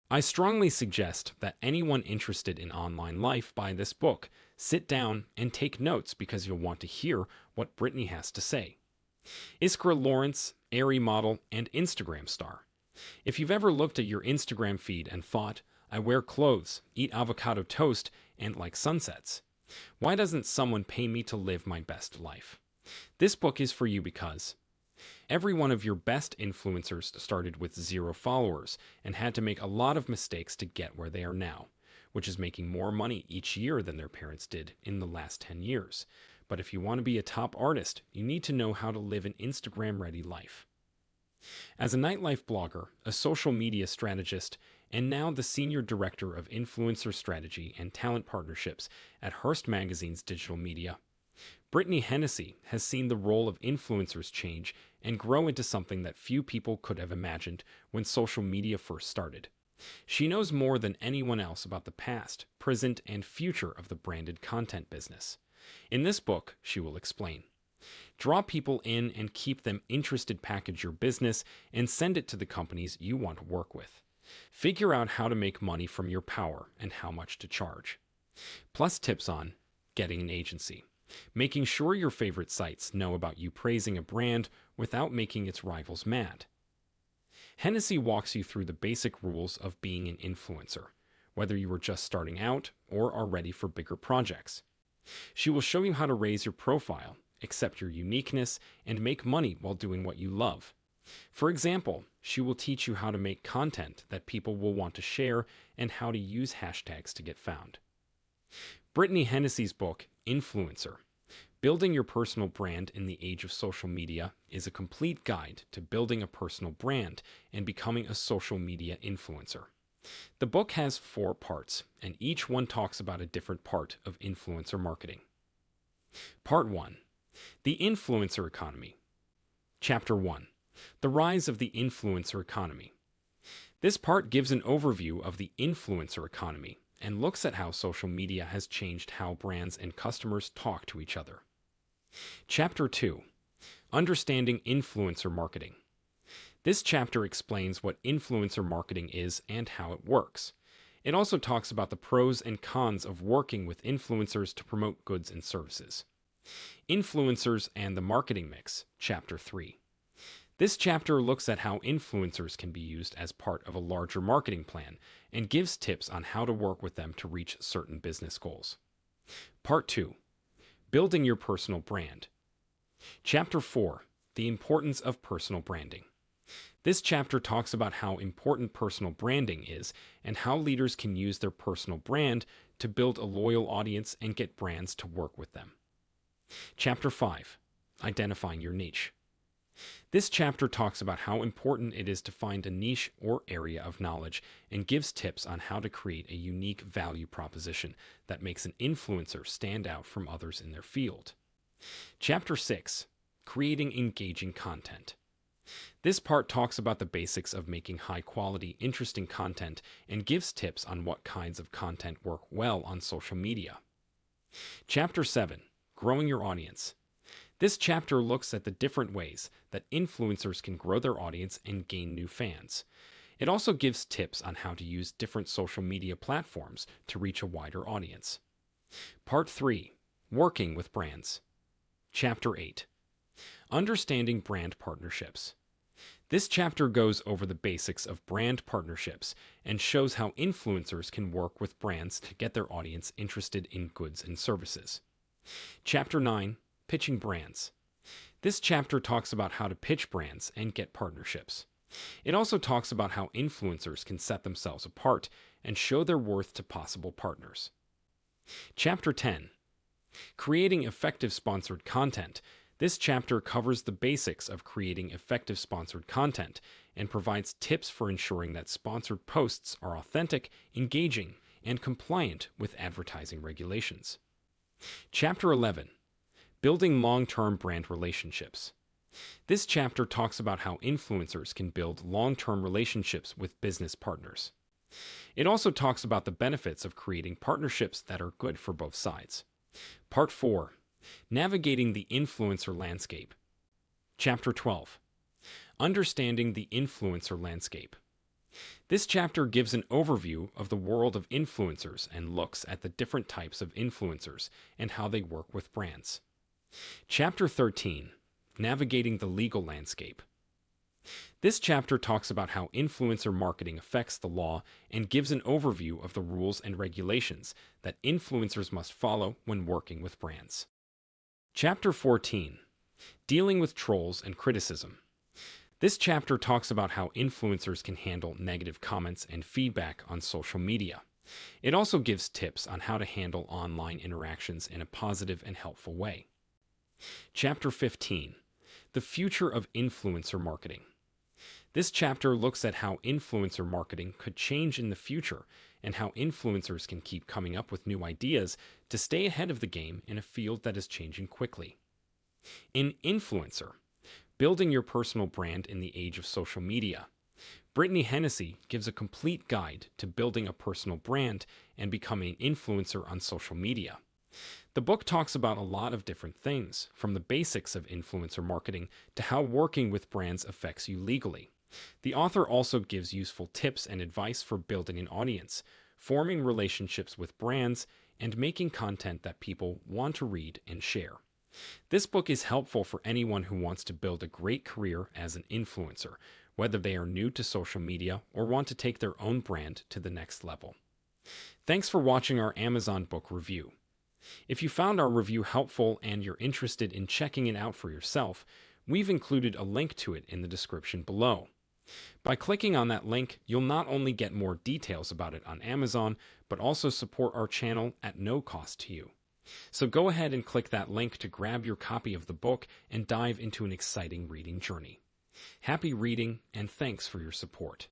I strongly suggest that anyone interested in online life buy this book, sit down, and take notes because you'll want to hear what Brittany has to say. Iskra Lawrence, Airy model, and Instagram star. If you've ever looked at your Instagram feed and thought, I wear clothes, eat avocado toast, and like sunsets, why doesn't someone pay me to live my best life? This book is for you because every one of your best influencers started with 0 followers and had to make a lot of mistakes to get where they are now, which is making more money each year than their parents did in the last 10 years. But if you want to be a top artist, you need to know how to live an Instagram-ready life. As a nightlife blogger, a social media strategist, and now the Senior Director of Influencer Strategy and Talent Partnerships at Hearst Magazine's digital media, Brittany Hennessy has seen the role of influencers change and grow into something that few people could have imagined when social media first started. She knows more than anyone else about the past, present, and future of the branded content business. In this book, she will explain. Draw people in and keep them interested, package your business, and send it to the companies you want to work with. Figure out how to make money from your power and how much to charge. Plus tips on getting an agency, making sure your favorite sites know about you praising a brand without making its rivals mad. Hennessy walks you through the basic rules of being an influencer, whether you are just starting out or are ready for bigger projects. She will show you how to raise your profile, accept your uniqueness, and make money while doing what you love. For example, she will teach you how to make content that people will want to share and how to use hashtags to get found. Brittany Hennessy's book, Influencer: Building Your Personal Brand in the Age of Social Media, is a complete guide to building a personal brand and becoming a social media influencer. The book has 4 parts, and each one talks about a different part of influencer marketing. Part 1. The Influencer Economy. Chapter 1. The Rise of the Influencer Economy. This part gives an overview of the influencer economy and looks at how social media has changed how brands and customers talk to each other. Chapter 2. Understanding Influencer Marketing. This chapter explains what influencer marketing is and how it works. It also talks about the pros and cons of working with influencers to promote goods and services. Influencers and the Marketing Mix, Chapter 3. This chapter looks at how influencers can be used as part of a larger marketing plan and gives tips on how to work with them to reach certain business goals. Part 2. Building Your Personal Brand. Chapter 4. The Importance of Personal Branding. This chapter talks about how important personal branding is and how leaders can use their personal brand to build a loyal audience and get brands to work with them. Chapter 5. Identifying Your Niche. This chapter talks about how important it is to find a niche or area of knowledge and gives tips on how to create a unique value proposition that makes an influencer stand out from others in their field. Chapter 6. Creating Engaging Content. This part talks about the basics of making high-quality, interesting content and gives tips on what kinds of content work well on social media. Chapter 7. Growing Your Audience. This chapter looks at the different ways that influencers can grow their audience and gain new fans. It also gives tips on how to use different social media platforms to reach a wider audience. Part 3. Working with Brands. Chapter 8. Understanding Brand Partnerships. This chapter goes over the basics of brand partnerships and shows how influencers can work with brands to get their audience interested in goods and services. Chapter 9. Pitching Brands. This chapter talks about how to pitch brands and get partnerships. It also talks about how influencers can set themselves apart and show their worth to possible partners. Chapter 10. Creating Effective Sponsored Content. This chapter covers the basics of creating effective sponsored content and provides tips for ensuring that sponsored posts are authentic, engaging, and compliant with advertising regulations. Chapter 11. Building Long-Term Brand Relationships. This chapter talks about how influencers can build long-term relationships with business partners. It also talks about the benefits of creating partnerships that are good for both sides. Part 4. Navigating the Influencer Landscape. Chapter 12. Understanding the Influencer Landscape. This chapter gives an overview of the world of influencers and looks at the different types of influencers and how they work with brands. Chapter 13, Navigating the Legal Landscape. This chapter talks about how influencer marketing affects the law and gives an overview of the rules and regulations that influencers must follow when working with brands. Chapter 14, Dealing with Trolls and Criticism. This chapter talks about how influencers can handle negative comments and feedback on social media. It also gives tips on how to handle online interactions in a positive and helpful way. Chapter 15, The Future of Influencer Marketing. This chapter looks at how influencer marketing could change in the future and how influencers can keep coming up with new ideas to stay ahead of the game in a field that is changing quickly. In Influencer, Building Your Personal Brand in the Age of Social Media, Brittany Hennessy gives a complete guide to building a personal brand and becoming an influencer on social media. The book talks about a lot of different things, from the basics of influencer marketing to how working with brands affects you legally. The author also gives useful tips and advice for building an audience, forming relationships with brands, and making content that people want to read and share. This book is helpful for anyone who wants to build a great career as an influencer, whether they are new to social media or want to take their own brand to the next level. Thanks for watching our Amazon book review. If you found our review helpful and you're interested in checking it out for yourself, we've included a link to it in the description below. By clicking on that link, you'll not only get more details about it on Amazon, but also support our channel at no cost to you. So go ahead and click that link to grab your copy of the book and dive into an exciting reading journey. Happy reading, and thanks for your support.